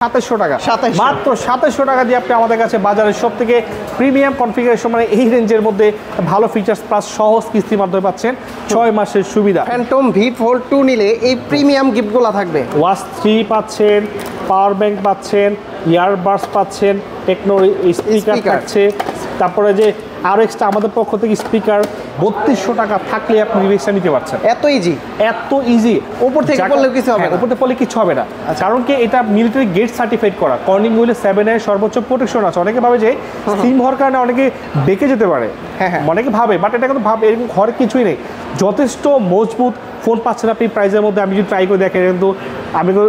2700 টাকা, মাত্র 2700 টাকা দিয়ে আপনি আমাদের কাছে বাজারের সবথেকে প্রিমিয়াম কনফিগারেশন, মানে এই রেঞ্জের মধ্যে ভালো ফিচার্স প্লাস সহজ কিস্তির মাধ্যমে পাচ্ছেন 6 মাসের সুবিধা। ফ্যান্টম ভি ফোল্ড 2 নিলে এই প্রিমিয়াম গিফটগুলো থাকবে। ওয়াচ 3 পাচ্ছেন, পাওয়ার ব্যাংক পাচ্ছেন, ইয়ারবাডস পাচ্ছেন, টেকনো স্পিকার থাকছে, তারপরে যে আরো এক্সট্রা আমাদের পক্ষ থেকে স্পিকার 3200 টাকা থাকলে আপনি ডিভাইসটা নিতে পারছেন। এত ইজি, এত ইজি। উপর থেকে পড়লে কিছু হবে না, উপর থেকে পড়লে কিছু হবে না, কারণ কি এটা মিলিটারি গেট সার্টিফাইড করা, কর্নিং হুইলে 7 এর সর্বোচ্চ প্রোটেকশন আছে। অনেকে ভাবে যে স্টিম হওয়ার কারণে অনেকে বেঁকে যেতে পারে, অনেকে ভাবে, বাট এটা কিন্তু ভাবে এরকম হওয়ার কিছুই নেই। যথেষ্ট মজবুত ফোন পাচ্ছেন আপনি প্রাইসের মধ্যে। আমি যদি ট্রাই করে দেখেন, কিন্তু আমি তো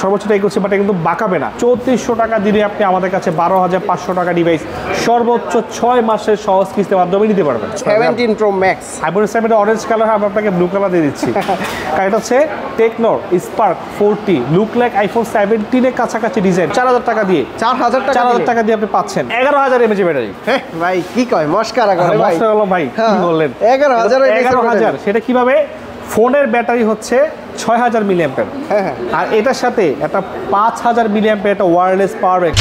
সর্বোচ্চ ট্রাই করছি, বাট কিন্তু বাঁকাবে না। 3400 টাকা দিলে আপনি আমাদের কাছে 12500 টাকা ডিভাইস সর্বোচ্চ 6 মাসের সহজ কিস্তির মাধ্যমে নিতে পারবেন। 17 প্রো ম্যাক্স আইফোন 7 এর অরেঞ্জ কালার, আমি আপনাকে ব্লু কালার দিয়ে দিচ্ছি। কারণ এটা হচ্ছে Tecno Spark 40, look like iPhone 17 এর কাছাকাছি ডিজাইন। 4000 টাকা দিয়ে 4000 টাকা দিয়ে আপনি পাচ্ছেন 11000 এমএএইচ ব্যাটারি। হ্যাঁ ভাই কি কয় মস্কারা করে ভাই, মস্কারা ভাই কি বললেন 11000। সেটা কিভাবে? ফোনের ব্যাটারি হচ্ছে 6000 মিলিঅ্যাম্পিয়ার, আর এটার সাথে একটা 5000 মিলিঅ্যাম্পিয়ার একটা ওয়্যারলেস পাওয়ার ব্যাংক।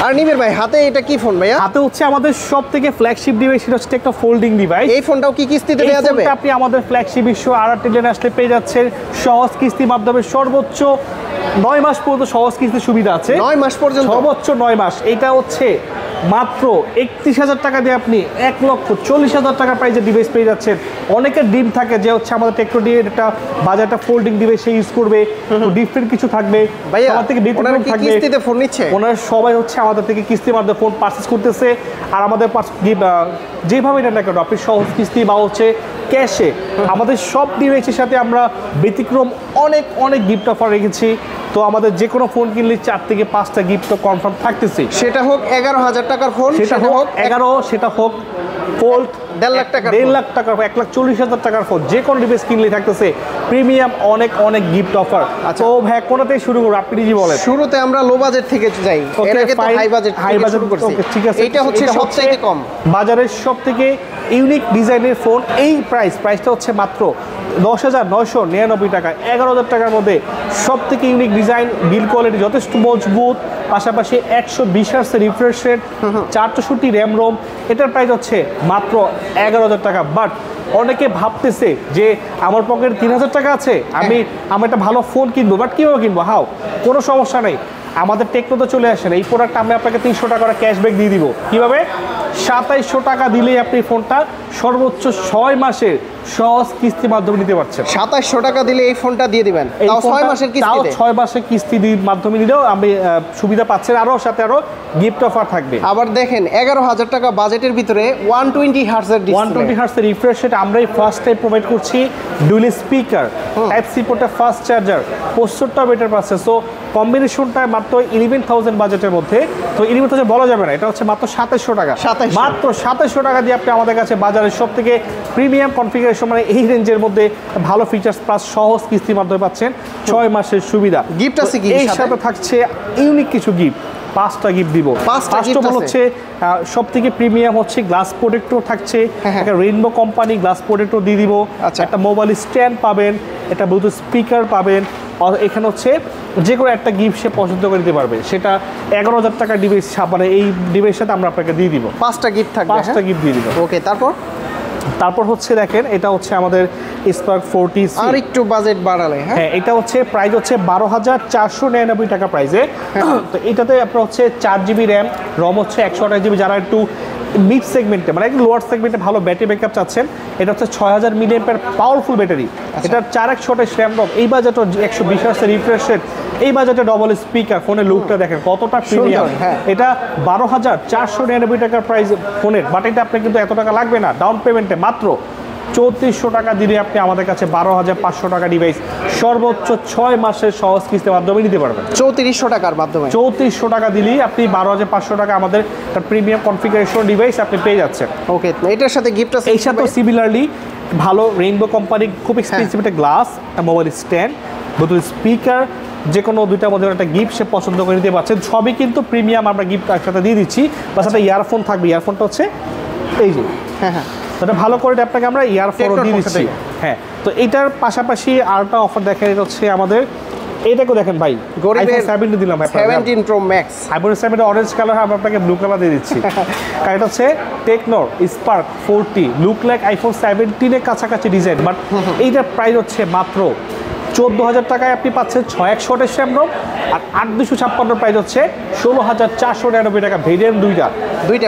আর নিবির ভাই হাতে এটা কি ফোন ভাইয়া? হাতে হচ্ছে আমাদের সবথেকে ফ্ল্যাগশিপ ডিভাইস, সেটা হচ্ছে একটা ফোল্ডিং ডিভাইস। এই ফোনটাও কি কিস্তিতে দেওয়া যাবে? আপনি আমাদের ফ্ল্যাগশিপ ইস্যু আর আসলে পেয়ে যাচ্ছেন সহজ কিস্তির মাধ্যমে সর্বোচ্চ 9 মাস পর্যন্ত সহজ কিস্তির সুবিধা আছে। 9 মাস পর্যন্ত, সর্বোচ্চ 9 মাস। এটা হচ্ছে মাত্র 31000 টাকা দিয়ে আপনি 1,40,000 টাকা প্রাইজের ডিভাইস পেয়ে যাচ্ছেন। অনেকের ড্রিম থাকে যে হচ্ছে আমাদের টেকনো দিয়ে একটা বাজারটা ফোল্ডিং ডিভাইস সে ইউজ করবে, ডিফারেন্ট কিছু থাকবে, আমার থেকে ব্যতিক্রম থাকবে। কিস্তিতে ফোন নিচ্ছে ওনারা সবাই হচ্ছে আমাদের থেকে কিস্তির মাধ্যমে ফোন পারচেজ করতেছে। আর আমাদের যেভাবে এটা না কেন আপনি সহজ কিস্তি বা হচ্ছে ক্যাশে, আমাদের সব ডিভাইসের সাথে আমরা ব্যতিক্রম অনেক গিফট অফার রেখেছি। তো আমাদের যে কোনো ফোন কিনলে 4 থেকে 5টা গিফট তো কনফার্ম থাকতেছে। সেটা হোক 11000 টাকার ফোন, সেটা হোক 11, সেটা হোক ফোল্ড 1.5 লাখ টাকা, 1.5 লাখ টাকার, 1,40,000 টাকার ফোন, যে কোনো ডিভাইস কিনলে থাকতেছে প্রিমিয়াম অনেক গিফট অফার। তো ভাই কোনতে শুরু করব, আপনি নিজে বলেন। শুরুতে আমরা লো বাজেট থেকে যাই, এর আগে তো হাই বাজেট শুরু করছি। ঠিক আছে, এটা হচ্ছে সবচেয়ে কম বাজারের সবথেকে ইউনিক ডিজাইনের ফোন। এই প্রাইসটা হচ্ছে মাত্র 10,999 টাকা, 11,000 টাকার মধ্যে সবথেকে ইউনিক ডিজাইন, বিল কোয়ালিটি যথেষ্ট মজবুত, পাশাপাশি 120 হার্টজের রিফ্রেশ রেট, 464 র্যাম রোম। এটার প্রাইস হচ্ছে মাত্র 11,000 টাকা। বাট অনেকে ভাবতেছে যে আমার পকেটে 3000 টাকা আছে, আমি একটা ভালো ফোন কিনবো, বাট কীভাবে কিনবো? কোনো সমস্যা নেই, আমাদের টেকনোতে চলে আসেন। এই প্রোডাক্ট আমি আপনাকে 300 টাকা ক্যাশব্যাক দিয়ে দিব। কীভাবে? 2700 টাকা দিলেই আপনি ফোনটা সর্বোচ্চ 6 মাসের সহজ কিস্তির মাধ্যমে নিতে পারছেন। 2700 টাকা দিলে এই ফোনটা দিয়ে দিবেন, তাও 6 মাসের কিস্তিতে। 6 মাসের কিস্তির মাধ্যমে নিলেও আমি সুবিধা পাচ্ছেন, সাথে আরো গিফট অফার থাকবে। আবার দেখেন 11000 টাকা বাজেটের ভিতরে 120 হার্টজের ডিসপ্লে, 120 হার্টজের রিফ্রেশ রেট আমরাই ফার্স্ট টাইম প্রোভাইড করছি। ডুয়াল স্পিকার, টাইপ সি পোর্টে ফাস্ট চার্জার, 65টা বেটার পাচ্ছে। সো কম্বিনেশনটা মাত্র 11,000 বাজেটের মধ্যে। তো 11,000 বলা যাবে না, এটা হচ্ছে মাত্র 2700 টাকা। মাত্র 2700 টাকা দিয়ে আপনি আমাদের কাছে বাজারের সবথেকে প্রিমিয়াম কনফিগারেশন, মানে এই রেঞ্জের মধ্যে ভালো ফিচার্স প্লাস সহজ কিস্তির মাধ্যমে পাচ্ছেন 6 মাসের সুবিধা। গিফট আছে কি? এই সাথে থাকছে ইউনিক কিছু গিফট, 5টা গিফট দিব। 5টা হচ্ছে সবথেকে প্রিমিয়াম হচ্ছে গ্লাস প্রোটেক্টর থাকছে, একটা রেইনবো কোম্পানি গ্লাস প্রোটেক্টর দিয়ে দিব, একটা মোবাইল স্ট্যান্ড পাবেন, একটা ব্লুটুথ স্পিকার পাবেন। এখানে হচ্ছে যে কোনো একটা গিফট সে পছন্দ করে দিতে পারবে, সেটা 11,000 টাকার ডিভাইস, মানে এই ডিভাইসের সাথে আমরা আপনাকে দিয়ে দিব। 5টা গিফট থাকবে, 5টা গিফট দিয়ে দিব। ওকে, তারপর হচ্ছে দেখেন এটা হচ্ছে আমাদের স্পার্ক 40, আর একটু বাজেট বাড়ালে হ্যাঁ এটা হচ্ছে প্রাইস হচ্ছে 12,499 টাকা প্রাইসে। তো এটাতে আপনার হচ্ছে 4GB র্যাম, রম হচ্ছে 128GB। যারা একটু মিড সেগমেন্টে, মানে একটু লোয়ার সেগমেন্টে ভালো ব্যাটারি ব্যাকআপ চাচ্ছেন, এটা হচ্ছে 6000 মিলিঅ্যাম্পিয়ার পাওয়ারফুল ব্যাটারি। এটা 428 র্যাম রম, এই বাজেটে 120 হার্টজের রিফ্রেশ রেট, এই বাজেটে ডবল স্পিকার। ফোনের লুকটা দেখেন কতটা প্রিমিয়াম। এটা 12,499 টাকার প্রাইস ফোনের, বাট এটা আপনার কিন্তু এত টাকা লাগবে না। ডাউন পেমেন্টে মাত্র 3400 টাকা দিলে আপনি আমাদের কাছে 12,500 টাকা ডিভাইস সর্বোচ্চ 6 মাসের সহজ কিস্তির মাধ্যমে নিতে পারবেন। 3400 টাকার মাধ্যমে 3400 টাকা দিলেই আপনি 12,500 টাকা আমাদের প্রিমিয়াম কনফিগারেশন ডিভাইস আপনি পেয়ে যাচ্ছেন। ওকে, এটার সাথে গিফট আছে। এই সাথে সিমিলারলি ভালো রেইনবো কোম্পানির খুব এক্সপেন্সিভ একটা glass, mobile stand, Bluetooth speaker, যে কোনো দুইটার মধ্যে একটা গিফট সে পছন্দ করে নিতে পারছেন। সবই কিন্তু প্রিমিয়াম আমরা গিফট একসাথে দিয়ে দিচ্ছি। বা সাথে ইয়ারফোন থাকবে, ইয়ারফোনটা হচ্ছে এই যে এটা ভালো করে আপনাকে আমরা ইয়ারফোন Tecno দিয়ে পক্ষ দিচ্ছি। থেকে। হ্যাঁ, তো এটার পাশাপাশি আরেকটা অফার দেখেন, এটা হচ্ছে আমাদের এইটাকে দেখেন ভাই, গরিবের 17 দিলাম ভাই, 17 Pro Max। IPhone 17 orange colour, আমি আপনাকে ব্লু কালার দিয়ে দিচ্ছি। কারণ এটা হচ্ছে টেকনোর স্পার্ক 40, লুক লাইক আইফোন 17 এর কাছাকাছি ডিজাইন, বাট এইটার প্রাইস হচ্ছে মাত্র 14,000 টাকায় আপনি পাচ্ছেন 6128 RAM ROM, আর 8256 প্রাইস হচ্ছে 16,499 টাকা, ভেরিয়েন্ট দুইটা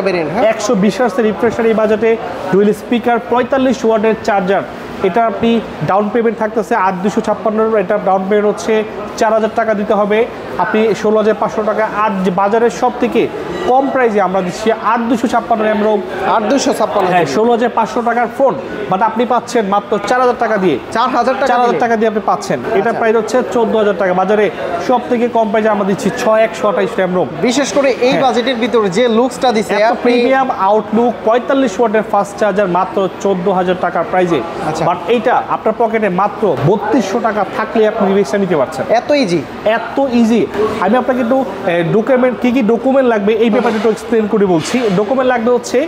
ভেরিয়েন্ট, হ্যাঁ 120 হার্টজের রিফ্রেশার এই বাজেটে, ডুয়েল স্পিকার, 45 ওয়াটের চার্জার। এটা আপনি ডাউন পেমেন্ট থাকতেছে 8256, এটা ডাউন পেমেন্ট হচ্ছে 4,000 টাকা দিতে হবে, আপনি 16,500 টাকা। আর বাজারের সব থেকে কম প্রাইসে আমরা দিচ্ছি 8256 RAM ROM, 8256, হ্যাঁ 16,500 টাকার ফোন, বাট আপনি পাচ্ছেন মাত্র 4,000 টাকা দিয়ে, 4000 টাকা 4,000 টাকা দিয়ে আপনি পাচ্ছেন। এটা প্রাইস হচ্ছে 14,000 টাকা, বাজারে সব থেকে কম প্রাইসে আমরা দিচ্ছি 6128 RAM ROM। বিশেষ করে এই হ্যাঁ। বাজেটের ভিতরে যে লুকসটা দিছে আপনি প্রিমিয়াম আউটলুক 45 ওয়াটের ফাস্ট চার্জার মাত্র 14,000 টাকার প্রাইসে, আচ্ছা। বাট এইটা আপনার পকেটে মাত্র 3200 টাকা থাকলে আপনি ডিভাইসটা নিতে পারছেন। এত ইজি, এত ইজি। আমি আপনাকে একটু ডকুমেন্ট কী কী ডকুমেন্ট লাগবে এই ব্যাপারে একটু এক্সপ্লেন করে বলছি। ডকুমেন্ট লাগবে হচ্ছে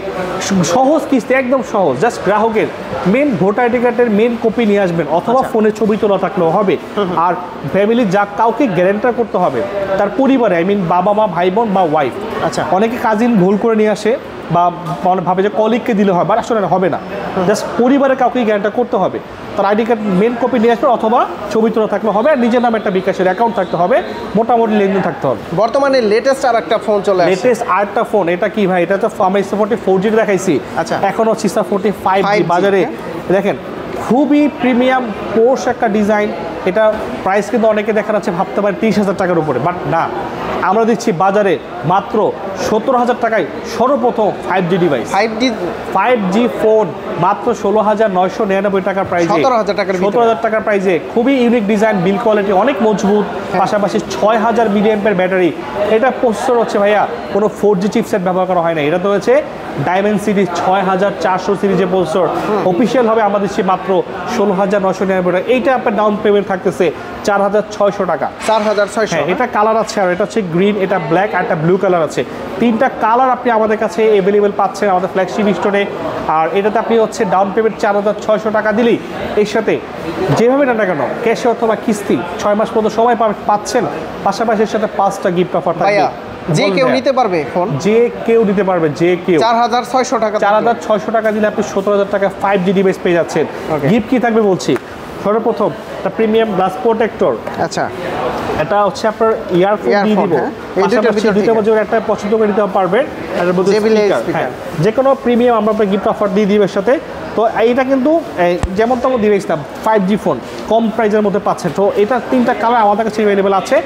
সহজ কিস্তি, একদম সহজ, জাস্ট গ্রাহকের মেন ভোটার আইডি কার্ডের মেন কপি নিয়ে আসবেন, অথবা ফোনে ছবি তোলা থাকলেও হবে। আর ফ্যামিলি যা কাউকে গ্যারেন্টার করতে হবে, তার পরিবারে, আই মিন বাবা মা ভাই বোন বা ওয়াইফ। আচ্ছা। অনেকে কাজিন ভুল করে নিয়ে আসে বা ভাবে যে কলিগকে দিলে হয়, বা আসলে হবে না, জাস্ট পরিবারে কাউকে গ্যারেন্টার করতে হবে। তার আইডি কার্ড মেন কপি নিয়ে আসবে, অথবা ছবি তোলা থাকলে হবে, আর নিজের নামে একটা বিকাশের অ্যাকাউন্ট থাকতে হবে, মোটামুটি লেনদেন থাকতে হবে। বর্তমানে লেটেস্ট আর একটা ফোন চলে আসছে, লেটেস্ট আরেকটা ফোন, এটা কি ভাই, এটা তো আমি 4G দেখাইছি, আচ্ছা। এখন হচ্ছে 45G 5G, বাজারে। দেখেন খুবই প্রিমিয়াম পোর্শ একটা ডিজাইন, এটা প্রাইস কিন্তু অনেকে দেখা যাচ্ছে ভাবতে পারে 30,000 টাকার উপরে, বাট না, আমরা দিচ্ছি বাজারে মাত্র 17,000 টাকায় সর্বপ্রথম 5G ডিভাইস, 5G ফোন মাত্র 16,999 টাকার প্রাইসে, 17,000 টাকার ভিতরে। 17,000 টাকার প্রাইসে, খুবই ইউনিক ডিজাইন, বিল কোয়ালিটি অনেক মজবুত, পাশাপাশি 6000 মিলিঅ্যাম্পিয়ার ব্যাটারি। এটা প্রসেসর হচ্ছে ভাইয়া কোনো 4G চিপসেট ব্যবহার করা হয় না, এটা তো হচ্ছে ডায়মেনসিটি 6400 সিরিজের প্রসেসর। অফিসিয়াল হবে আমরা দিচ্ছি মাত্র 16,999 টাকা। এইটা আপনার ডাউন পেমেন্ট থাকতেছে 4,600 টাকা। 4600, হ্যাঁ, এটা কালার আছে, আর এটা হচ্ছে গ্রিন, এটা ব্ল্যাক, আর একটা ব্লু কালার আছে। তিনটা কালার আপনি আমাদের কাছে অ্যাভেলেবেল পাচ্ছেন আমাদের ফ্ল্যাগশিপ স্টোরে। আর এটাতে আপনি হচ্ছে ডাউন পেমেন্ট 4,600 টাকা দিলেই এর সাথে যেভাবে না কেন ক্যাশে অথবা কিস্তি 6 মাস পর্যন্ত সবাই পাচ্ছেন, পাশাপাশি এর সাথে 5টা গিফট অফার থাকবে। ভাইয়া যে কেউ নিতে পারবে ফোন, যে কেউ নিতে পারবে, যে কেউ 4600 টাকা, 4,600 টাকা দিলে আপনি 17,000 টাকা 5G ডিভাইস পেয়ে যাচ্ছেন। Okay. গিফট কি থাকবে বলছি, সর্বপ্রথম একটা প্রিমিয়াম গ্লাস প্রোটেক্টর, আচ্ছা এটা হচ্ছে আপনার ইয়ারফোন দিয়ে Earphone, দিব, হ্যাঁ। এই দুইটার পাশাপাশি ভিতর দুইটা থেকে। মধ্যে একটা পছন্দ করে নিতে পারবেন, আর এর মধ্যে JBL speaker, speaker। হ্যাঁ, যে কোনো প্রিমিয়াম আমরা আপনার গিফট অফার দিয়ে দিব এর সাথে। তো এইটা কিন্তু যেমন তেমন ডিভাইস না, 5G ফোন কম প্রাইসের মধ্যে পাচ্ছেন। তো এটা তিনটা কালার আমাদের কাছে অ্যাভেলেবেল আছে,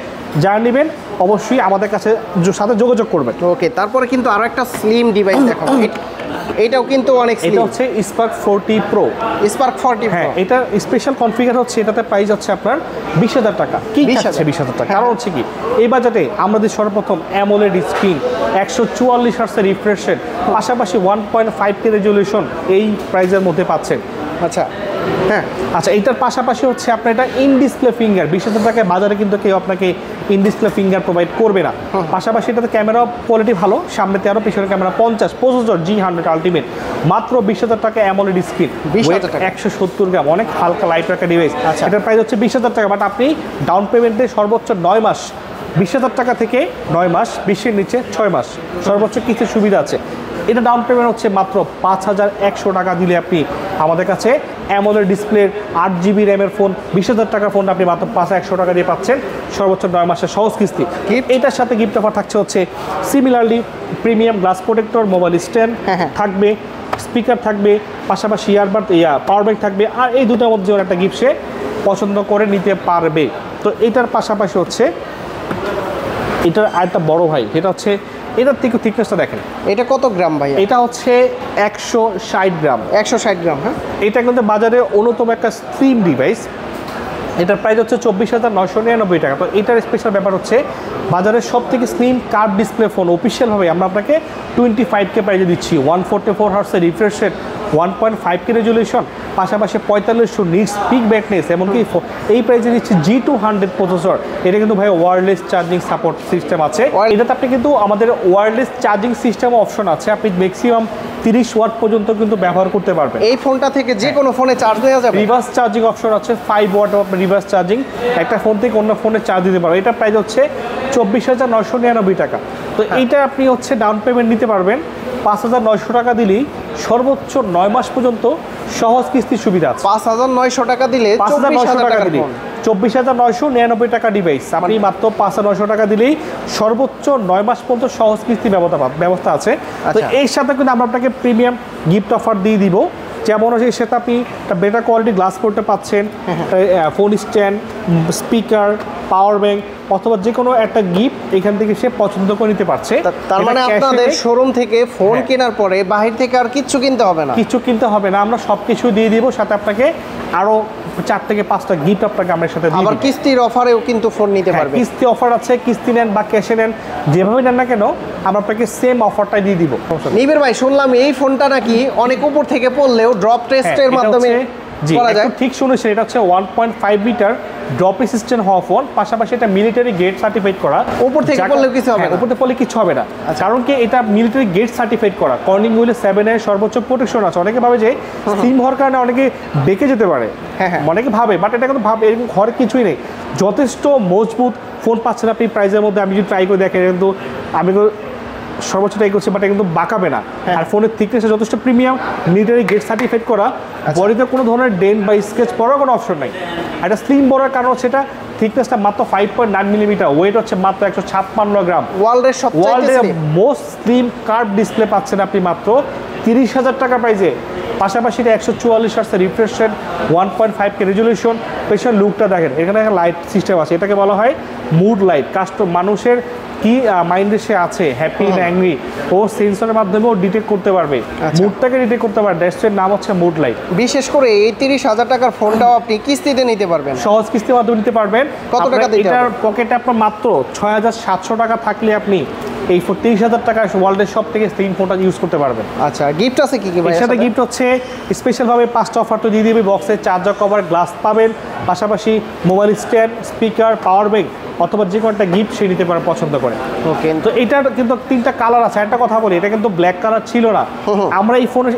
যারা নেবেন অবশ্যই আমাদের কাছে সাথে যোগাযোগ করবেন। ওকে। তারপরে কিন্তু আরো একটা স্লিম ডিভাইস দেখো, এটাও কিন্তু অনেক এটা স্লিম, হচ্ছে স্পার্ক 40 প্রো। স্পার্ক 40 হ্যাঁ, এটার স্পেশাল কনফিগার হচ্ছে, এটাতে প্রাইস হচ্ছে আপনার 20,000 টাকা। কি 20,000 থাকছে 20,000 টাকা? কারণ হচ্ছে কি, এই বাজেটে আমাদের সর্বপ্রথম অ্যামোলেড স্ক্রিন, 144 হার্টজের রিফ্রেশ রেট, পাশাপাশি 1.5K রেজলিউশন এই প্রাইজের মধ্যে পাচ্ছেন। আচ্ছা হ্যাঁ, আচ্ছা, এইটার পাশাপাশি হচ্ছে আপনার এটা ইন ডিসপ্লে ফিঙ্গার, 20,000 টাকায় বাজারে কিন্তু কেউ আপনাকে ইন ডিসপ্লে ফিঙ্গার প্রোভাইড করবে না। পাশাপাশি এটাতে ক্যামেরা কোয়ালিটি ভালো, সামনে 13, পিছনে ক্যামেরা 50, প্রসেসর G100 আলটিমেট, মাত্র 20,000 টাকা অ্যামোলেড স্ক্রিন, 20,000 টাকা, 170 গ্রাম, অনেক হালকা লাইট রাখা ডিভাইস। আচ্ছা। এটার প্রাইস হচ্ছে 20,000 টাকা, বাট আপনি ডাউন পেমেন্টে সর্বোচ্চ 9 মাস, 20,000 টাকা থেকে 9 মাস, 20-এর নিচে 6 মাস সর্বোচ্চ কিস্তির সুবিধা আছে। এটা ডাউন পেমেন্ট হচ্ছে মাত্র 5,100 টাকা দিলে আপনি আমাদের কাছে অ্যামোলেড ডিসপ্লের 8GB র্যামের ফোন, 20,000 টাকার ফোনটা আপনি মাত্র 5,100 টাকা দিয়ে পাচ্ছেন, সর্বোচ্চ 9 মাসের সহজ কিস্তি। এটার সাথে গিফট অফার থাকছে হচ্ছে similarly premium glass protector, mobile stand থাকবে, স্পিকার থাকবে, পাশাপাশি ইয়ারবাড পাওয়ার ব্যাংক থাকবে, আর এই দুটোর মধ্যে একটা গিফট সে পছন্দ করে নিতে পারবে। তো এটার পাশাপাশি হচ্ছে এটার আরেকটা বড় ভাই, এটা হচ্ছে এটার থেকে থিকনেসটা দেখেন, এটা কত গ্রাম ভাই? এটা হচ্ছে 160 গ্রাম। 160 গ্রাম, হ্যাঁ। এটা কিন্তু বাজারে অন্যতম একটা স্লিম ডিভাইস, এটার প্রাইস হচ্ছে 24,999 টাকা। তো এটার স্পেশাল ব্যাপার হচ্ছে বাজারের সব থেকে স্লিম কার্ভ ডিসপ্লে ফোন অফিসিয়ালভাবে আমরা আপনাকে 25K প্রাইজে দিচ্ছি, 144 হার্টসের রিফ্রেশ রেট, 1.5K রেজলিউশন, পাশাপাশি 4500 নিটস পিক ব্রাইটনেস, এমনকি এই প্রাইসে দিচ্ছি G200 প্রসেসর। এটা কিন্তু ভাই ওয়্যারলেস চার্জিং সাপোর্ট সিস্টেম আছে। এটাতে আপনি কিন্তু আমাদের ওয়্যারলেস চার্জিং সিস্টেম অপশন আছে, আপনি ম্যাক্সিমাম 30 ওয়াট পর্যন্ত কিন্তু ব্যবহার করতে পারবেন। এই ফোনটা থেকে যে কোনো ফোনে চার্জ দেওয়া যাবে? রিভার্স চার্জিং অপশন আছে, 5 ওয়াট রিভার্স চার্জিং, একটা ফোন থেকে অন্য ফোনে চার্জ দিতে পারবেন। এটা প্রাইস হচ্ছে 24,999 টাকা। তো এইটা আপনি হচ্ছে ডাউন পেমেন্ট নিতে পারবেন 5,900 টাকা দিলেই সর্বোচ্চ 9 মাস পর্যন্ত সহজ কিস্তির সুবিধা আছে। 5,900 টাকা দিলে 5,900 টাকা দিলে 24,999 টাকা ডিভাইস আপনি মাত্র 5,900 টাকা দিলেই সর্বোচ্চ 9 মাস পর্যন্ত সহজ কিস্তি ব্যবস্থা আছে। তো এর সাথে কিন্তু আমরা আপনাকে প্রিমিয়াম গিফট অফার দিয়ে দিব, যেমন হচ্ছে সেটা আপনি একটা বেটার কোয়ালিটি গ্লাস করতে পাচ্ছেন, phone stand, speaker, power bank অথবা যে কোনো একটা গিফট এখান থেকে সে পছন্দ করে নিতে পারছে। তার মানে আপনাদের শোরুম থেকে ফোন কেনার পরে বাহির থেকে আর কিচ্ছু কিনতে হবে না? কিছু কিনতে হবে না, আমরা সব কিছু দিয়ে দিব, সাথে আপনাকে আরো 4 থেকে 5টা গিফট আপনাকে আমরা সাথে দিই। আবার কিস্তির অফারেও কিন্তু ফোন নিতে পারবে। কিস্তি অফার আছে, কিস্তি নেন বা ক্যাশে নেন, যেভাবে নেন না কেন আমরা আপনাকে সেম অফারটাই দিয়ে দিব। নিবির ভাই, শুনলাম এই ফোনটা নাকি অনেক উপর থেকে পড়লেও ড্রপ টেস্টের মাধ্যমে করা যায়। ঠিক শুনেছেন, এটা হচ্ছে 1.5 মিটার ড্রপ রেসিস্ট্যান্ট হওয়া ফোন, পাশাপাশি এটা মিলিটারি গেট সার্টিফাইড করা। উপর থেকে পড়লেও কিছু হবে না? উপর থেকে পড়লে কিছু হবে না, কারণ কি এটা মিলিটারি গেট সার্টিফাইড করা। কর্নিং হুইলে 7 এর সর্বোচ্চ প্রোটেকশন আছে। অনেকে ভাবে যে স্লিম হওয়ার কারণে অনেকে বেঁকে যেতে পারে, অনেকে ভাবে, বাট এটা কিন্তু এরকম হওয়ার কিছুই নেই। যথেষ্ট মজবুত ফোন পাচ্ছেন আপনি প্রাইসের মধ্যে। আমি যদি ট্রাই করে দেখেন, কিন্তু আমি সর্বোচ্চ ট্রাই করছি, বাট কিন্তু বাঁকাবে না। আর ফোনের থিকনেস যথেষ্ট প্রিমিয়াম, মিলিটারি গেট সার্টিফাইড করা, বডিতে কোনো ধরনের ডেন্ট বা স্কেচ পড়ার কোনো অপশন নাই। এটা স্লিম বড়ার কারণ হচ্ছে এটা থিকনেসটা মাত্র 5.9 মিলিমিটার, ওয়েট হচ্ছে মাত্র 156 গ্রাম। ওয়ার্ল্ডের মোস্ট স্লিম কার্ভ ডিসপ্লে পাচ্ছেন আপনি মাত্র 30,000 টাকা প্রাইসে। পাশাপাশি এটা 144 হার্টজের রিফ্রেশ রেট, 1.5K রেজলিউশন। পেছনের লুকটা দেখেন, এখানে লাইট সিস্টেম আছে, এটাকে বলা হয় মুড লাইট। মানুষের কি মাইন্ডে সে আছে, হ্যাপি না অ্যাংরি, ও সেন্সরের মাধ্যমেও ডিটেক্ট করতে পারবে, মুডটাকে ডিটেক্ট করতে পারবে। ড্যাশবোর্ডের নাম হচ্ছে মুড লাইট। বিশেষ করে এই 30,000 টাকার ফোনটাও আপনি কিস্তিতে নিতে পারবেন, সহজ কিস্তির মাধ্যমে নিতে পারবেন। কত টাকা দিতে হবে? এটার পকেটে আপনার মাত্র 6,700 টাকা থাকলে আপনি এই 30,000 টাকা ওয়ার্ল্ডের সব থেকে স্লিম ফোনটা ইউজ করতে পারবেন। আচ্ছা, গিফট আছে কি কি ভাই? এর সাথে গিফট হচ্ছে স্পেশালভাবে 5টা অফার তো দিয়ে দিবে। বক্সে চার্জার কভার, গ্লাস পাবেন, পাশাপাশি mobile stand, speaker, power bank অথবা যে কোনো একটা গিফট সে নিতে পারে পছন্দ করে। ওকে, তো এটার কিন্তু 3টা কালার আছে। একটা কথা বলি, এটা কিন্তু ব্ল্যাক কালার ছিল না। আমরা এই ফোনের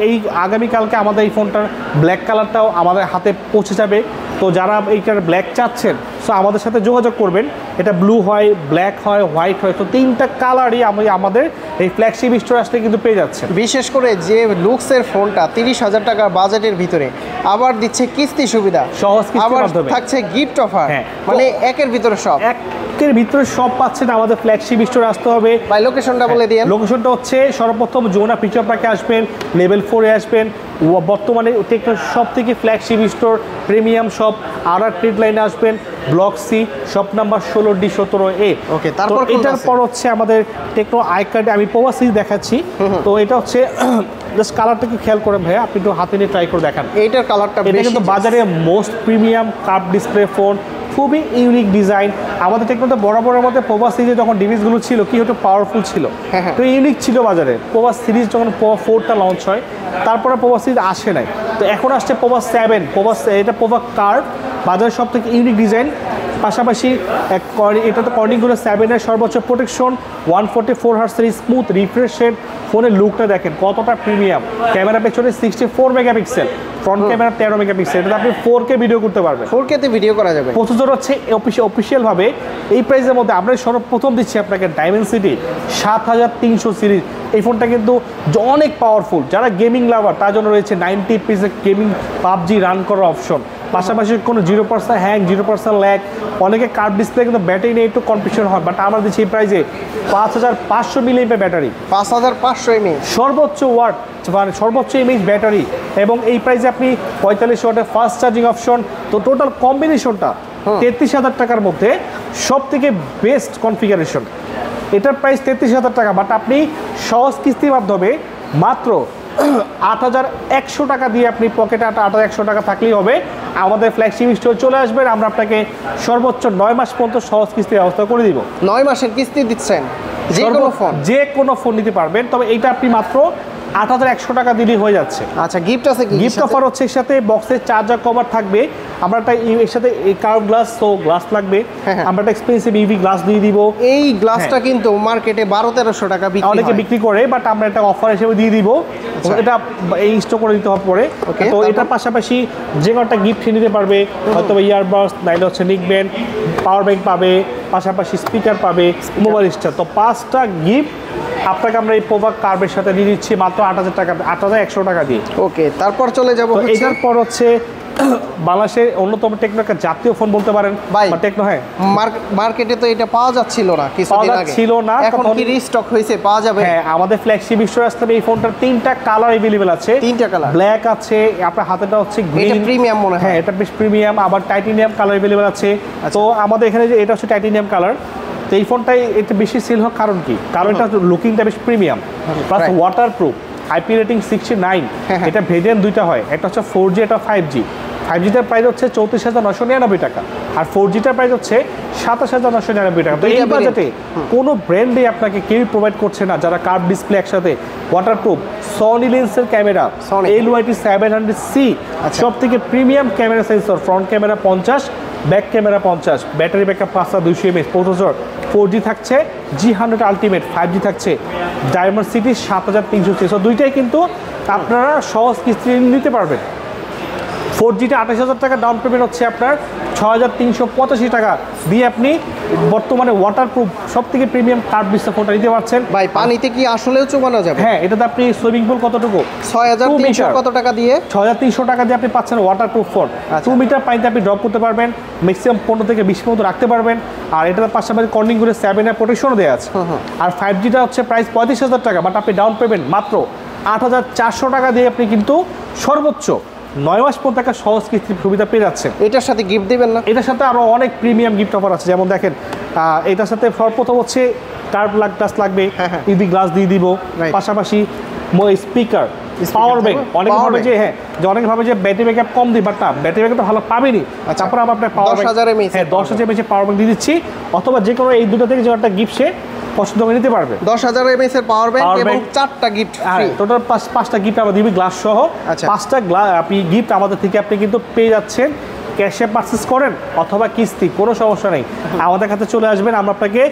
আগামীকালকে আমাদের এই ফোনটার ব্ল্যাক কালারটাও আমাদের হাতে পৌঁছে যাবে। তো যারা এইটার ব্ল্যাক চাচ্ছেন, সো আমাদের সাথে যোগাযোগ করবেন। এটা ব্লু হয়, ব্ল্যাক হয়, হোয়াইট হয়, তো 3টা কালারই আমাদের এই ফ্ল্যাগশিপ স্টোর আসলে কিন্তু পেয়ে যাচ্ছে। বিশেষ করে যে লুকসের ফোনটা 30,000 টাকার বাজেটের ভিতরে আবার দিচ্ছে কিস্তি সুবিধা, সহজ কিস্তির আবার মাধ্যমে থাকছে গিফট অফার, হ্যাঁ, মানে একের ভিতরে সব। একের ভিতরে সব পাচ্ছেন। আমাদের ফ্ল্যাগশিপ স্টোরে আসতে হবে। ভাই লোকেশনটা বলে দিন। লোকেশনটা হচ্ছে সর্বপ্রথম যমুনা ফিচার পার্কে আসবেন, লেভেল 4-এ আসবেন। বর্তমানে টেকনো সব থেকে ফ্ল্যাগশিপ স্টোর প্রিমিয়াম শপ আর ট্রেড লাইনে আসবেন, block C, shop number 16D17A। Okay, তারপর এটার পর হচ্ছে আমাদের টেকনো আই কার্ডে আমি প্রবাসী দেখাচ্ছি। তো এটা হচ্ছে জাস্ট কালারটাকে খেয়াল করেন ভাইয়া, আপনি একটু হাতে নিয়ে ট্রাই করে দেখান। এইটার কালারটা এটা কিন্তু বাজারে most premium curve display phone, খুবই ইউনিক ডিজাইন। আমাদের টেকনোতে বরাবরের মধ্যে প্রবাস সিরিজে যখন ডিভাইসগুলো ছিল কি হতো, পাওয়ারফুল ছিল, তো ইউনিক ছিল বাজারে। প্রবাস সিরিজ যখন 4টা লঞ্চ হয়, তারপরে প্রবাস সিরিজ আসে নাই, তো এখন আসছে প্রবাস 7, এটা প্রবাস কার্ভ, বাজারের সব থেকে ইউনিক ডিজাইন। পাশাপাশি এটাতে কর্নিংগুলো 7-এর সর্বোচ্চ প্রোটেকশন, 144 হার্টজের স্মুথ রিফ্রেশ রেট। ফোনের লুকটা দেখেন কতটা প্রিমিয়াম। ক্যামেরা পেছনে 64 মেগাপিক্সেল, ফ্রন্ট ক্যামেরা 13 মেগাপিক্সেল। এটা আপনি 4K ভিডিও করতে পারবেন, 4K তে ভিডিও করা যাবে। প্রসেসর হচ্ছে অফিসিয়ালভাবে এই প্রাইসের মধ্যে আমরা সর্বপ্রথম দিচ্ছি আপনাকে ডাইমেনসিটি 7300 সিরিজ। এই ফোনটা কিন্তু অনেক পাওয়ারফুল। যারা গেমিং লাভার তার জন্য রয়েছে 90 FPS গেমিং পাবজি রান করার অপশন। পাশাপাশি কোনো 0% হ্যাং, 0% ল্যাগ। অনেকে কার্ভ ডিসপ্লে কিন্তু ব্যাটারি নিয়ে একটু কনফিউশন হয়, বাট আমরা দিচ্ছি এই প্রাইসে 5500 মিলিএমএ ব্যাটারি, 5500 mAh সর্বোচ্চ ওয়াট মানে সর্বোচ্চ এমএইচ ব্যাটারি, এবং এই প্রাইসে আপনি 45 ওয়াটের ফাস্ট চার্জিং অপশন। তো টোটাল কম্বিনেশনটা 33,000 টাকার মধ্যে সব থেকে বেস্ট কনফিগারেশন। এটার প্রাইস 33,000 টাকা, বাট আপনি সহজ কিস্তির মাধ্যমে মাত্র 8,100 টাকা দিয়ে আপনি পকেটে 8,100 টাকা থাকলেই হবে। আমাদের ফ্ল্যাগশিপ স্টোরে চলে আসবেন, আমরা আপনাকে সর্বোচ্চ 9 মাস পর্যন্ত সহজ কিস্তির ব্যবস্থা করে দিব। 9 মাসের কিস্তি দিচ্ছেন, যে কোনো ফোন নিতে পারবেন। তবে এইটা আপনি মাত্র 8,100 টাকা দিলেই হয়ে যাচ্ছে। আচ্ছা, গিফট আছে কি? গিফট অফার হচ্ছে এর সাথে বক্সের চার্জার কভার থাকবে, আমরা একটা এর সাথে এই কার্ভ গ্লাস, তো গ্লাস লাগবে, হ্যাঁ। আমরা একটা এক্সপেন্সিভ ইভি গ্লাস দিয়ে দিব। এই গ্লাসটা কিন্তু মার্কেটে 1200-1300 টাকা বিক্রি হয়। অনেকে বিক্রি করে, বাট আমরা একটা অফার হিসেবে দিয়ে দিব। এটা এই স্টক করে দিতে হবে পরে। Okay, তো তারপর? এটার পাশাপাশি যে কোনো একটা গিফট নিতে পারবে, হয়তো ইয়ারবাডস, নাইলে হচ্ছে নিকব্যান্ড, পাওয়ার ব্যাংক পাবে, পাশাপাশি স্পিকার পাবে, মোবাইল স্টার। তো 5টা গিফট আপনাকে আমরা এই পোভা কার্ভের সাথে দিয়ে দিচ্ছি মাত্র 8,000 টাকা, 8,100 টাকা দিয়ে। ওকে, তারপর চলে যাব তো হচ্ছে এটার পর হচ্ছে বাংলাদেশের অন্যতম টেকনো একটা জাতীয় ফোন বলতে পারেন ভাই, বা টেকনো। হ্যাঁ, মার্কেটে তো এটা পাওয়া যাচ্ছিল না কিছুদিন পাওয়া আগে, ছিল না, এখন তখন- কি রিস্টক হয়েছে, পাওয়া যাবে? হ্যাঁ, আমাদের ফ্ল্যাগশিপ বিশ্ব রাস্তায় এই ফোনটার 3টা কালার अवेलेबल আছে। 3টা কালার, ব্ল্যাক আছে, আপনার হাতেটা হচ্ছে এটা গ্রিন, প্রিমিয়াম মনে হয়। হ্যাঁ এটা বেশ প্রিমিয়াম, আবার টাইটেনিয়াম কালার अवेलेबल আছে। তো আমাদের এখানে যে এটা হচ্ছে টাইটেনিয়াম কালার, তো এই ফোনটাই এটা বেশি সেল হওয়ার কারণ কি? কারণ এটা লুকিংটা বেশ premium, plus right. Waterproof, IP rating 69। হ্যাঁ। এটা ভেরিয়েন্ট দুইটা হয়, একটা হচ্ছে 4G, এটা 5G। 5Gটার প্রাইস হচ্ছে 34,999 টাকা, আর 4Gটার প্রাইস হচ্ছে 27,999 টাকা। তো এই দুইটা বাজেটে কোনো ব্র্যান্ডে আপনাকে কেউই প্রোভাইড করছে না যারা কার্ভ ডিসপ্লে একসাথে, ওয়াটারপ্রুফ, সনি লেন্সের ক্যামেরা, Sony। LYT 700C, আচ্ছা। সব থেকে premium camera sensor, front camera 50, back camera 50, battery backup 5200 mAh, processor 4G থাকছে, G100 আলটিমেট, 5G থাকছে, ডায়মন্ড সিটি 7300। দুইটাই কিন্তু আপনারা সহজ কিস্তি নিতে পারবেন। 4Gটা 28,000 টাকা ডাউন পেমেন্ট হচ্ছে আপনার 6,385 টাকা দিয়ে আপনি বর্তমানে ওয়াটারপ্রুফ সব থেকে প্রিমিয়াম কার্ভ ডিসপ্লে ফোনটা নিতে পারছেন। ভাই, পানিতে কি আসলেও চুবানো যাবে? হ্যাঁ, এটাতে আপনি সুইমিং পুল কতটুকু, 6,300 কত টাকা দিয়ে? 6,300 টাকা দিয়ে আপনি পাচ্ছেন ওয়াটারপ্রুফ ফোন। আচ্ছা। 2 মিটার পানিতে আপনি ড্রপ করতে পারবেন, ম্যাক্সিমাম 15 থেকে 20 পর্যন্ত রাখতে পারবেন। আর এটার পাশাপাশি কর্নিং করে 7 এর প্রোটেকশনও দেওয়া আছে। আর 5Gটা হচ্ছে প্রাইস 35,000 টাকা, বাট আপনি ডাউন পেমেন্ট মাত্র 8,400 টাকা দিয়ে আপনি কিন্তু সর্বোচ্চ 9 মাস পর্যন্ত একটা সহজ কিস্তির সুবিধা পেয়ে যাচ্ছেন। এটার সাথে গিফট দিবেন না? এটার সাথে আরও অনেক প্রিমিয়াম গিফট অফার আছে, যেমন দেখেন এটার সাথে সর্বপ্রথম হচ্ছে কার্ভ গ্লাস লাগবে, হ্যাঁ। ইভি গ্লাস দিয়ে দিব, Right. পাশাপাশি স্পিকার, পাওয়ার ব্যাংক। অনেকে Power ভাবে bank। যে হ্যাঁ, যে অনেকে ভাবে যে ব্যাটারি ব্যাকআপ কম দিই, বাট না, ব্যাটারি ব্যাকআপ তো ভালো পাবেনি। আচ্ছা। তারপর আমরা আপনার পাওয়ার 10,000 mAh হ্যাঁ 10,000 mAh পাওয়ার ব্যাংক দিয়ে দিচ্ছি, অথবা যে কোনো এই দুটো থেকে যে একটা গিফট সে পছন্দ করে নিতে পারবে। 10,000 mAh এর পাওয়ার ব্যাংক Power এবং bank। 4টা গিফট ফ্রি। টোটাল 5টা গিফট আমরা দিবি গ্লাস সহ। আচ্ছা। 5টা আপনি গিফট আমাদের থেকে আপনি কিন্তু পেয়ে যাচ্ছেন। ক্যাশে পারচেস করেন অথবা কিস্তি, কোনো সমস্যা নেই, আমাদের কাছে চলে আসবেন, আমরা আপনাকে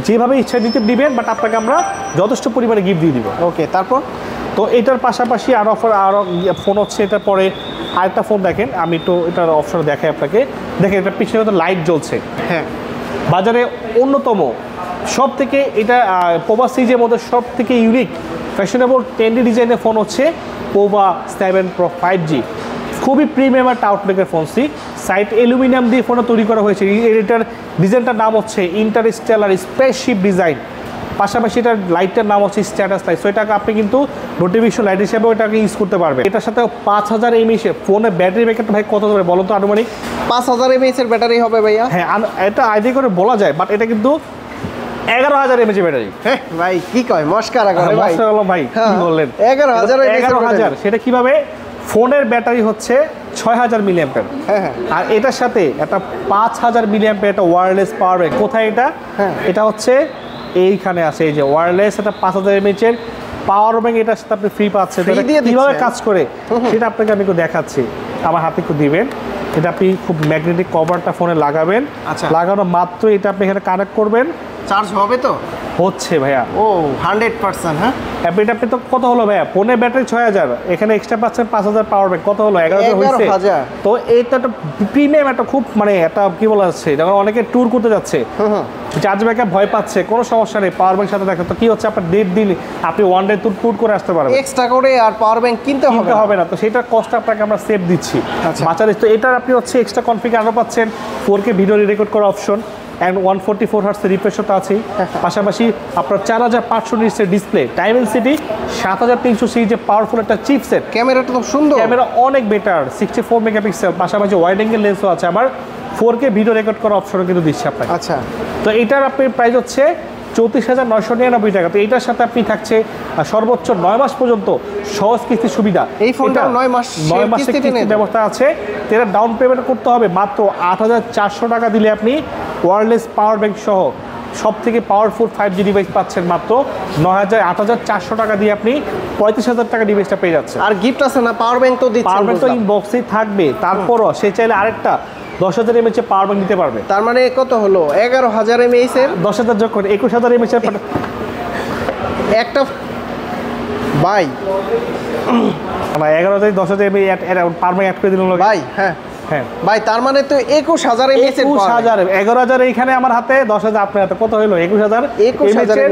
যেভাবে ইচ্ছা দিতে দিবেন, বাট আপনাকে আমরা যথেষ্ট পরিমাণে গিফট দিয়ে দিব। ওকে, তারপর? তো এটার পাশাপাশি আরও অফার, আরও ফোন হচ্ছে। এটার পরে আরেকটা ফোন দেখেন, আমি একটু এটার অপশন দেখাই আপনাকে। দেখেন এটা পিছনে তো লাইট জ্বলছে, হ্যাঁ, বাজারে অন্যতম সব থেকে এটা পোভা সিরিজের মধ্যে সব থেকে ইউনিক ফ্যাশনেবল ট্রেন্ডি ডিজাইনের ফোন হচ্ছে পোভা 7 Pro 5G। খুবই প্রিমিয়াম একটা আউটলুকের ফোন। সাইড অ্যালুমিনিয়াম দিয়ে ফোনটা তৈরি করা হয়েছে। এটার ডিজাইনটার নাম হচ্ছে ইন্টারস্টেলার স্পেসশিপ ডিজাইন, পাশাপাশি এটার লাইটটার নাম হচ্ছে স্ট্যাটাস লাইট। সো এটাকে আপনি কিন্তু নোটিফিকেশন লাইট হিসেবেও এটাকে ইউজ করতে পারবেন। এটার সাথে 5,000 mAh ফোনের ব্যাটারি ব্যাকআপটা ভাই কত ধরে বলুন তো আনুমানিক? 5,000 mAh এর ব্যাটারি হবে ভাইয়া? হ্যাঁ, এটা আইডিয়া করে বলা যায়, বাট এটা কিন্তু 11,000 mAh ব্যাটারি। হ্যাঁ ভাই, কি কয় মস্কারা করে ভাই। মস্ত হলো ভাই, কি বললেন? 11,000 mAh 11,000, সেটা কিভাবে? ফোনের ব্যাটারি হচ্ছে 6,000 মিলিঅ্যাম্পিয়ার, হ্যাঁ হ্যাঁ, আর এটার সাথে একটা 5,000 মিলিঅ্যাম্পিয়ার একটা ওয়্যারলেস পাওয়ার ব্যাংক। কোথায় এটা? হ্যাঁ। এটা হচ্ছে এইখানে আছে, এই যে ওয়্যারলেস, এটা 5,000 mAh এর পাওয়ার ব্যাংক এটার সাথে আপনি ফ্রি পাচ্ছেন। Free এটা দিয়ে কিভাবে দিচ্ছে? কাজ করে সেটা আপনাকে আমি একটু দেখাচ্ছি। আমার হাতে একটু দিবেন। এটা আপনি খুব ম্যাগনেটিক কভারটা ফোনে লাগাবেন, আচ্ছা। লাগানো মাত্র এটা আপনি এখানে কানেক্ট করবেন। চার্জ হবে তো? হচ্ছে ভাইয়া। ও 100%। হ্যাঁ, আপনি তো কত হলো ভাইয়া? ফোনের ব্যাটারি 6,000, এখানে এক্সট্রা পাচ্ছেন 5,000 পাওয়ার ব্যাংক, কত হলো? 11,000 হয়েছে। 11,000। তো এইটা একটা প্রিমিয়াম, একটা খুব মানে একটা কি বলা যাচ্ছে, যখন অনেকে ট্যুর করতে যাচ্ছে, চার্জ ব্যাকআপ ভয় পাচ্ছে, কোনো সমস্যা নেই, পাওয়ার ব্যাংক সাথে দেখেন। তো কি হচ্ছে, আপনার 1.5 দিন আপনি ওয়ান ডে ট্যুর করে আসতে পারবেন, এক্সট্রা করে আর পাওয়ার ব্যাংক কিনতে কিনতে হবে না। তো সেটার কষ্ট আপনাকে আমরা সেভ দিচ্ছি। আচ্ছা। বাচ্চাদের তো এটার আপনি হচ্ছে এক্সট্রা কনফিগার আরও পাচ্ছেন, 4K ভিডিও রেকর্ড করার অপশন, অ্যান্ড 144 হার্টস রিফ্রেশটা আছেই। পাশাপাশি আপনার 4,500 নিটসের ডিসপ্লে, ডাইমেনসিটি 7,300 সিরিজের পাওয়ারফুল একটা চিপসেট। ক্যামেরাটা তো সুন্দর, ক্যামেরা অনেক বেটার, 64 মেগাপিক্সেল, পাশাপাশি ওয়াইড অ্যাঙ্গেল লেন্সও আছে, আবার 4K ভিডিও রেকর্ড করার অপশনও কিন্তু দিচ্ছে আপনাকে। আচ্ছা, তো এটার আপনার প্রাইস হচ্ছে 34,999 টাকা। তো এটার সাথে আপনি থাকছে সর্বোচ্চ 9 মাস পর্যন্ত সহজ কিস্তির সুবিধা। এই ফোনটা 9 মাস 9 মাসের কিস্তিতে কিস্তির নেবে। ব্যবস্থা আছে। এটা ডাউন পেমেন্ট করতে হবে মাত্র 8,400 টাকা দিলে আপনি ওয়্যারলেস পাওয়ার ব্যাংক সহ সব থেকে পাওয়ারফুল 5G ডিভাইস পাচ্ছেন মাত্র 8,400 টাকা দিয়ে আপনি 35,000 টাকা ডিভাইসটা পেয়ে যাচ্ছেন। আর গিফট আছে না, পাওয়ার ব্যাংক তো দিচ্ছেন। পাওয়ার ব্যাংক তো ইনবক্সেই থাকবে, তারপরও সে চাইলে আরেকটা 10,000 mAh এর পাওয়ার ব্যাংক নিতে পারবে। তার মানে কত হলো? 11,000 mAh এর 10,000 যোগ করে 21,000 mAh এর একটা ভাই, 11,000 10,000 mAh পাওয়ার ব্যাংক অ্যাড করে দিল ভাই। হ্যাঁ হ্যাঁ, ভাই, তার মানে তো 21,000 mAh এর 21,000 11,000 এইখানে আমার হাতে, 10,000 আপনার হাতে, কত হলো? 21,000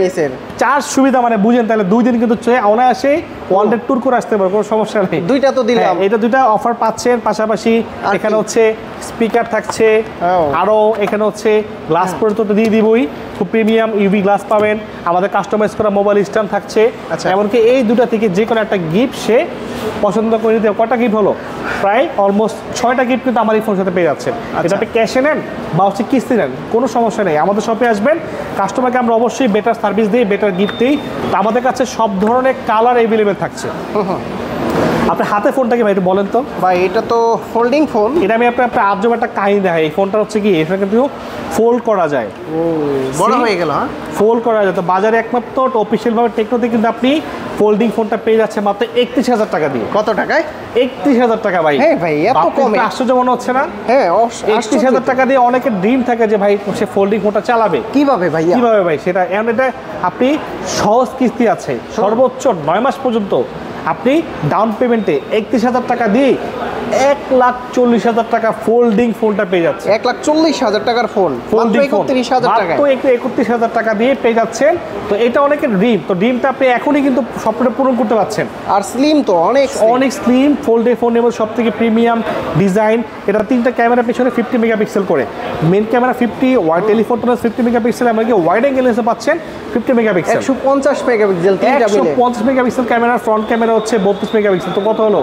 mAh এর চার্জ সুবিধা মানে বুঝেন, তাহলে 2 দিন কিন্তু অনায়াসে ওয়ার্ল্ড ট্যুর করে আসতে পারবে, কোনো সমস্যা নেই। দুইটা তো দিলাম। এটা দুইটা অফার পাচ্ছেন, পাশাপাশি এখানে হচ্ছে স্পিকার থাকছে, আরো এখানে হচ্ছে গ্লাস পর্যন্ত তো দিয়ে দিবই, খুব প্রিমিয়াম ইউভি গ্লাস পাবেন, আমাদের কাস্টমাইজ করা মোবাইল স্ট্যান্ড থাকছে। এমনকি এই দুটা থেকে যে কোনো একটা গিফট সে পছন্দ করে নিতে। কটা গিফট হলো? প্রায় অলমোস্ট 6টা গিফট কিন্তু আমার এই ফোনের সাথে পেয়ে যাচ্ছেন। এটা আপনি ক্যাশে নেন বা হচ্ছে কিস্তি নেন, কোনো সমস্যা নেই, আমাদের শপে আসবেন, কাস্টমারকে আমরা অবশ্যই বেটার সার্ভিস দিই, বেটার গিফট দিই। তো আমাদের কাছে সব ধরনের কালার অ্যাভেলেবেল থাকছে। আপনার হাতে ফোনটা কি ভাই একটু বলেন তো? ভাই এটা তো ফোল্ডিং ফোন। এটা আমি আপনার আজব একটা কাহিনী দেখাই। এই ফোনটা হচ্ছে কি, এটা কিন্তু ফোল্ড করা যায়, বড় হয়ে গেল। হ্যাঁ, ফোল্ড করা যায়। তো বাজারে একমাত্র অফিসিয়ালভাবে টেকনোতে কিন্তু আপনি ফোল্ডিং ফোনটা পেয়ে যাচ্ছে মাত্র 31,000 টাকা দিয়ে। কত টাকায়? 31,000 টাকা ভাই। হ্যাঁ ভাই, এত কমে আশ্চর্য মনে হচ্ছে না? হ্যাঁ, 31,000 টাকা দিয়ে অনেকের ড্রিম থাকে যে ভাই সে ফোল্ডিং ফোনটা চালাবে। কিভাবে ভাই? কিভাবে ভাই সেটা? এখন এটা আপনি সহজ কিস্তি আছে, সর্বোচ্চ 9 মাস পর্যন্ত আপনি ডাউন পেমেন্টে 31,000 টাকা দিয়ে 1,40,000 টাকা ফোল্ডিং ফোনটা পেয়ে যাচ্ছে। 1,40,000 টাকার ফোন, ফোল্ডিং ফোন 31,000 টাকা, মাত্র 31,000 টাকা দিয়ে পেয়ে যাচ্ছেন। তো এটা অনেকের ড্রিম, তো ড্রিমটা আপনি এখনই কিন্তু স্বপ্নটা পূরণ করতে পারছেন। আর স্লিম তো অনেক স্লিম ফোল্ডে ফোন এবং সব থেকে প্রিমিয়াম ডিজাইন। এটা 3টা ক্যামেরা পিছনে 50 মেগাপিক্সেল করে, main camera 50, wide telephoto 50 megapixel, এমনকি ওয়াইড অ্যাঙ্গেল লেন্সে পাচ্ছেন 50 megapixel, 150 megapixel, 150 megapixel camera, front camera হচ্ছে 32 মেগাপিক্সেল। তো কত হলো?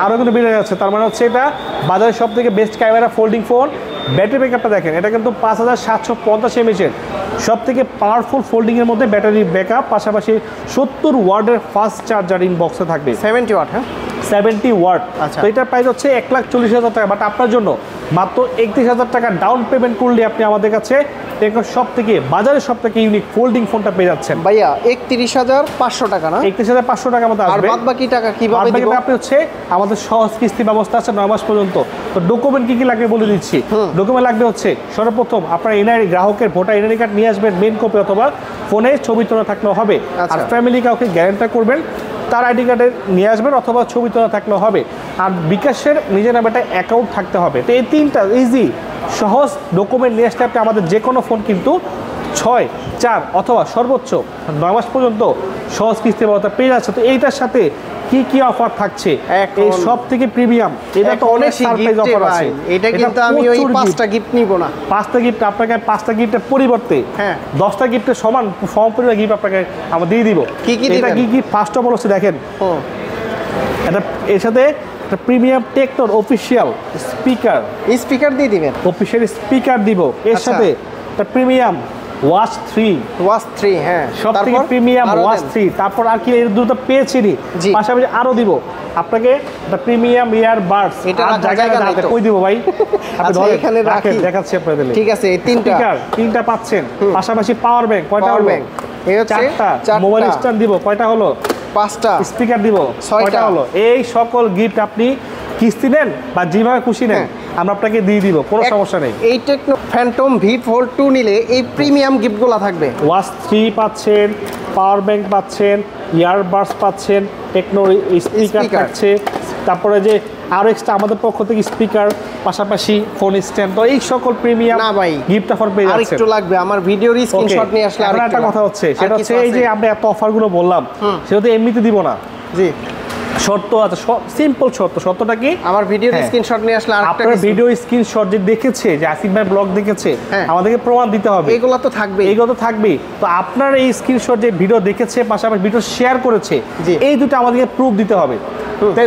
আরও কিন্তু বেড়ে যাচ্ছে। তার মানে হচ্ছে এটা বাজারের সব থেকে best camera folding phone. Battery ব্যাকআপটা দেখেন, এটা কিন্তু 5,750 mAh সব থেকে পাওয়ারফুল ফোল্ডিংয়ের মধ্যে ব্যাটারি ব্যাকআপ, পাশাপাশি 70 ওয়াটের ফাস্ট চার্জার ইন বক্সে থাকবে। 70 ওয়াট। হ্যাঁ, 70 ওয়াট। আচ্ছা, তো এটার প্রাইস হচ্ছে 1,40,000 টাকা। বাট আপনার জন্য মাত্র 31,000 টাকা ডাউন পেমেন্ট করলে আপনি আমাদের কাছে সব থেকে বাজারের সব থেকে ইউনিক ফোল্ডিং ফোনটা পেয়ে যাচ্ছেন। ভাইয়া 31,500 টাকা না? 31,500 টাকার মতো আসবে। আর বাদ বাকি টাকা কিভাবে দিব? আপনি হচ্ছে আমাদের সহজ কিস্তি ব্যবস্থা আছে 9 মাস পর্যন্ত। তো ডকুমেন্ট কি কি লাগবে বলে দিচ্ছি। ডকুমেন্ট লাগবে হচ্ছে সর্বপ্রথম আপনার এনআইডি, গ্রাহকের ভোটার এনআইডি কার্ড নিয়ে আসবেন, মেন কপি, অথবা ফোনে ছবি তোলা থাকলেও হবে। আর ফ্যামিলি কাউকে গ্যারান্টার করবেন, তার আইডি কার্ডে নিয়ে আসবেন, অথবা ছবি তোলা থাকলেও হবে। আর বিকাশের নিজের নামে একটা অ্যাকাউন্ট থাকতে হবে। তো এই 3টা ইজি সহজ ডকুমেন্ট নিয়ে আসলে আপনি আমাদের যে কোনো ফোন কিন্তু 6, 4 অথবা সর্বোচ্চ 9 মাস পর্যন্ত সহজ কিস্তি ব্যবস্থা পেয়ে যাচ্ছে। তো এইটার সাথে কি কি অফার থাকছে, এই সব থেকে প্রিমিয়াম, এটা তো অনেক সারপ্রাইজ অফার আছে। এটা কিন্তু আমি ওই 5টা গিফট নিব না। 5টা গিফট আপনাকে, 5টা গিফটের পরিবর্তে 10টা গিফটের সমান পরিমাণ গিফট আপনাকে আমরা দিয়ে দিব। এটা কি ফার্স্ট অফ অল হচ্ছে দেখেন, এটা এর সাথে একটা প্রিমিয়াম টেকনোর অফিসিয়াল স্পিকার দিয়ে দিবেন, অফিসিয়াল স্পিকার দিব। এর সাথে একটা প্রিমিয়াম ওয়াচ 3, হ্যাঁ, সব থেকে প্রিমিয়াম ওয়াচ 3। তারপর আর কি এর দুটো পেয়েছিনি, পাশাপাশি আরো দিব আপনাকে একটা প্রিমিয়াম ইয়ারবাডস। এটা জায়গা কই দিব ভাই? আপনি ধরে এখানে রাখেন, দেখাচ্ছি আপনাদের। ঠিক আছে, এই 3টা পাচ্ছেন, পাশাপাশি পাওয়ার ব্যাংক। কয়টা পাওয়ার ব্যাংক? এই হচ্ছে 4টা। মোবাইল স্ট্যান্ড দিব, কয়টা হলো? 5টা। স্পিকার দিব, 6টা হলো। এই সকল গিফট আপনি কিস্তি নেন বা যেভাবে খুশি নেন, আমরা আপনাকে দিয়ে দিব, কোনো সমস্যা নেই। এই টেকনো ফ্যান্টম ভি ফোল্ড 2 নিলে এই প্রিমিয়াম গিফটগুলো থাকবে। ওয়াচ 3 পাচ্ছেন, পাওয়ার ব্যাংক পাচ্ছেন, ইয়ারবাডস পাচ্ছেন, টেকনো স্পিকার থাকছে, তারপরে যে আরো এক্সট্রা আমাদের পক্ষ থেকে স্পিকার, পাশাপাশি ফোন স্ট্যান্ড। তো এই সকল প্রিমিয়াম না ভাই, গিফট অফার পেয়ে যাচ্ছেন। আরেকটু লাগবে, আমার ভিডিওর স্ক্রিনশট নিয়ে আসলে আরেকটা কথা হচ্ছে, সেটা হচ্ছে এই যে আমরা এত অফারগুলো বললাম, সেটা তো এমনিতে দিব না। জি, শর্ত আছে, সিম্পল শর্ত। শর্তটা কি? আমার ভিডিওর স্ক্রিনশট নিয়ে আসলে আরেকটা, আপনার ভিডিও স্ক্রিনশট যে দেখেছে, যে আসিফ ভাই ব্লগ দেখেছে, আমাদেরকে প্রমাণ দিতে হবে। এগুলো তো থাকবে, তো আপনার এই স্ক্রিনশট যে ভিডিও দেখেছে, পাশাপাশি ভিডিও শেয়ার করেছে, এই দুটো আমাদেরকে প্রুফ দিতে হবে।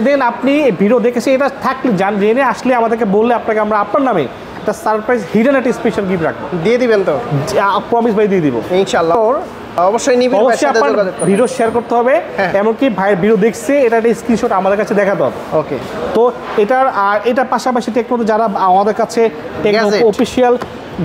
দেন আপনি ভিডিও দেখেছে এটা থাকলে জেনে আসলে আমাদেরকে বললে আপনাকে আমরা আপনার নামে একটা সারপ্রাইজ হিডেন একটা স্পেশাল গিফট রাখবো। দিয়ে দিবেন তো? প্রমিস ভাই, দিয়ে দিব ইনশাআল্লাহ। অবশ্যই ভিডিও শেয়ার করতে হবে, এমনকি ভাইয়ের ভিডিও দেখছে এটা একটা স্ক্রিনশট আমাদের কাছে দেখাতে হবে। ওকে, তো এটার আর এটা পাশাপাশি টেকনো যারা আমাদের কাছে টেকনো অফিসিয়াল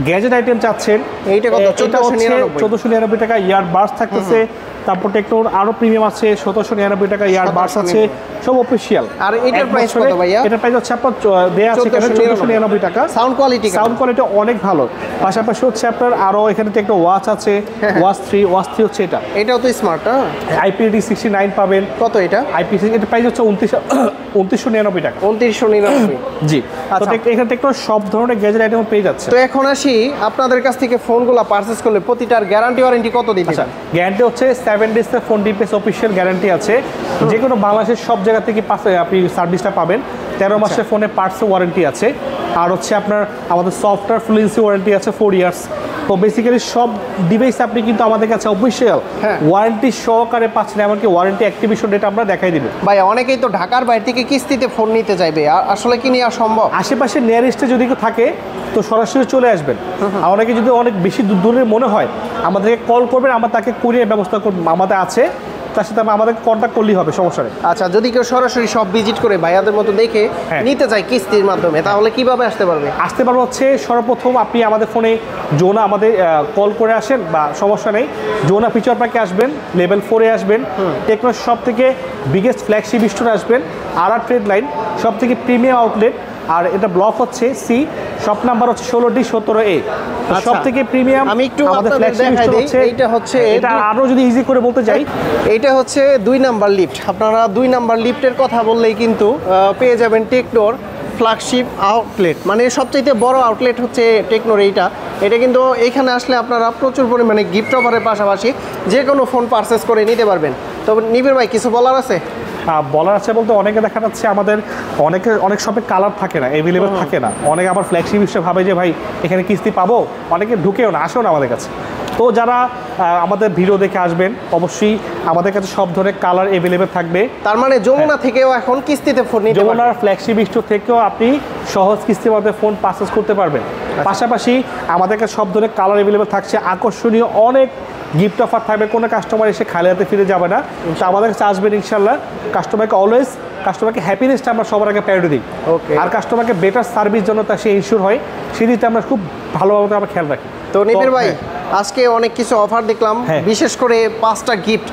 গ্যাজেট আইটেম চাচ্ছেন, এইটা কত? এটা হচ্ছে 1499 টাকা। ইয়ার বাডস থাকতেছে, তারপর টেকনোর আরো প্রিমিয়াম আছে 1799 টাকা, ইয়ার বাডস আছে, সব অফিশিয়াল। আর এটার প্রাইস কত ভাইয়া? এটার প্রাইস হচ্ছে আপনার দেয়া আছে এখানে 1499 টাকা। সাউন্ড কোয়ালিটি অনেক ভালো। পাশাপাশি হচ্ছে আপনার আরো এখানে টেকনো ওয়াচ আছে, ওয়াচ 3 হচ্ছে এটা। এটাও তো স্মার্ট, হ্যাঁ। IP69 পাবেন। কত এটা? IP6 এর প্রাইস হচ্ছে 2999 টাকা। 2999। জি, তো আচ্ছা। এখানে টেকনো সব ধরনের গ্যাজেট আইটেম পেয়ে যাচ্ছে। তো এখন আসি, আপনাদের কাছ থেকে ফোনগুলো পারচেজ করলে প্রতিটার গ্যারান্টি ওয়ারেন্টি কত দিতে? আচ্ছা, গ্যারান্টি হচ্ছে 7 ডেজ ফোন ডিপেস অফিসিয়াল গ্যারান্টি আছে। যে কোনো বাংলাদেশের সব জায়গা থেকে আপনি সার্ভিসটা পাবেন। 13 মাসের ফোনে পার্টস ওয়ারেন্টি আছে। আর হচ্ছে আপনার আমাদের সফটওয়্যার ফ্লুয়েন্সি ওয়ারেন্টি আছে 4 ইয়ার্স। তো বেসিক্যালি সব ডিভাইস আপনি কিন্তু আমাদের কাছে অফিসিয়াল ওয়ারেন্টি সহকারে পাচ্ছেন, এমনকি ওয়ারেন্টি অ্যাক্টিভেশন ডেট আমরা দেখাই দিব। ভাই অনেকেই তো ঢাকার বাইরে থেকে কিস্তিতে ফোন নিতে চাইবে, আসলে কি নেওয়া সম্ভব? আশেপাশে নিয়ারেস্টে যদি কেউ থাকে তো সরাসরি চলে আসবেন। আর অনেকে যদি অনেক বেশি দূরের মনে হয় আমাদেরকে কল করবেন, আমরা তাকে কুরিয়ার ব্যবস্থা আমাদের আছে, তার সাথে আমাদের কন্ট্যাক্ট করলেই হবে, সমস্যা নেই। আচ্ছা, যদি কেউ সরাসরি সব ভিজিট করে ভাইয়াদের মতো দেখে নিতে চায় কিস্তির মাধ্যমে, তাহলে কিভাবে আসতে পারবে? আসতে পারবো হচ্ছে সর্বপ্রথম আপনি আমাদের ফোনে জোনা আমাদের কল করে আসেন, বা সমস্যা নেই, জোনা ফিচার পার্কে আসবেন, লেভেল 4-এ আসবেন, টেকনো সব থেকে বিগেস্ট ফ্ল্যাগশিপ স্টোরে আসবেন, আর ট্রেড লাইন সব থেকে প্রিমিয়াম আউটলেট। আর এটা ব্লক হচ্ছে সি, শপ নাম্বার হচ্ছে 16D17A, সব থেকে প্রিমিয়াম। আমি একটু আমাদের ফ্ল্যাগশিপ স্টোর হচ্ছে এটা। আরো যদি ইজি করে বলতে যাই, এইটা হচ্ছে 2 নাম্বার লিফট। আপনারা 2 নাম্বার লিফটের কথা বললেই কিন্তু পেয়ে যাবেন টেকনোর ফ্ল্যাগশিপ আউটলেট, মানে সবচাইতে বড় আউটলেট হচ্ছে টেকনোর এইটা। এটা কিন্তু এখানে আসলে আপনারা প্রচুর পরিমাণে গিফট অফারের পাশাপাশি যে কোনো ফোন পারচেস করে নিতে পারবেন। তবে নিবিড় ভাই কিছু বলার আছে? বলার আছে বলতে, অনেকে দেখা যাচ্ছে আমাদের অনেক শপে কালার থাকে না, অ্যাভেলেবেল থাকে না। অনেকে আবার ফ্ল্যাগশিপ হিসেবে ভাবে যে ভাই এখানে কিস্তি পাবো, অনেকে ঢুকেও না, আসেও না আমাদের কাছে। তো যারা আমাদের ভিডিও দেখে আসবেন, অবশ্যই আমাদের কাছে সব ধরনের কালার অ্যাভেলেবেল থাকবে। তার মানে যমুনা থেকেও এখন কিস্তিতে ফোন নিতে পারবেন। যমুনার ফ্ল্যাগশিপ স্টোর থেকেও আপনি সহজ কিস্তির মধ্যে ফোন পারচেজ করতে পারবেন। পাশাপাশি আমাদের কাছে সব ধরনের কালার অ্যাভেলেবেল থাকছে, আকর্ষণীয় অনেক গিফট অফার থাকবে। কোনো কাস্টমার এসে খালি হাতে ফিরে যাবে না। তো আমাদের কাছে আসবেন ইনশাল্লাহ। কাস্টমারকে হ্যাপিনেসটা আমরা সবার আগে প্রায়োরিটি দিই। আর কাস্টমারকে বেটার সার্ভিস জন্য সে ইনশিওর হয়, সেদিকে আমরা খুব ভালোভাবে আমরা খেয়াল রাখি। তো নিবিড় ভাই, আজকে অনেক কিছু অফার দেখলাম, বিশেষ করে 5টা গিফট,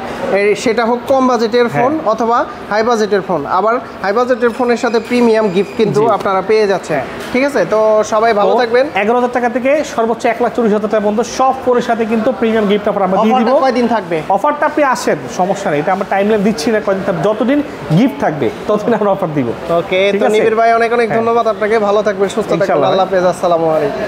সেটা হোক কম বাজেটের ফোন অথবা হাই বাজেটের ফোন। আবার হাই বাজেটের ফোনের সাথে প্রিমিয়াম গিফট কিন্তু আপনারা পেয়ে যাচ্ছেন। ঠিক আছে, তো সবাই ভালো থাকবেন। 11,000 টাকা থেকে সর্বোচ্চ 1,40,000 টাকা পর্যন্ত সব ফোনের সাথে কিন্তু প্রিমিয়াম গিফট অফার আমরা দিয়ে দিব। কয়দিন থাকবে অফারটা? আপনি আসেন, সমস্যা নেই, এটা আমরা টাইমলাইন দিচ্ছি না কয়দিন, যতদিন গিফট থাকবে ততদিন আমরা অফার দিব। ওকে, তো নিবিড় ভাই অনেক অনেক ধন্যবাদ আপনাকে। ভালো থাকবেন, সুস্থ থাকবেন, আল্লাহ হাফেজ, আসসালামু আলাইকুম।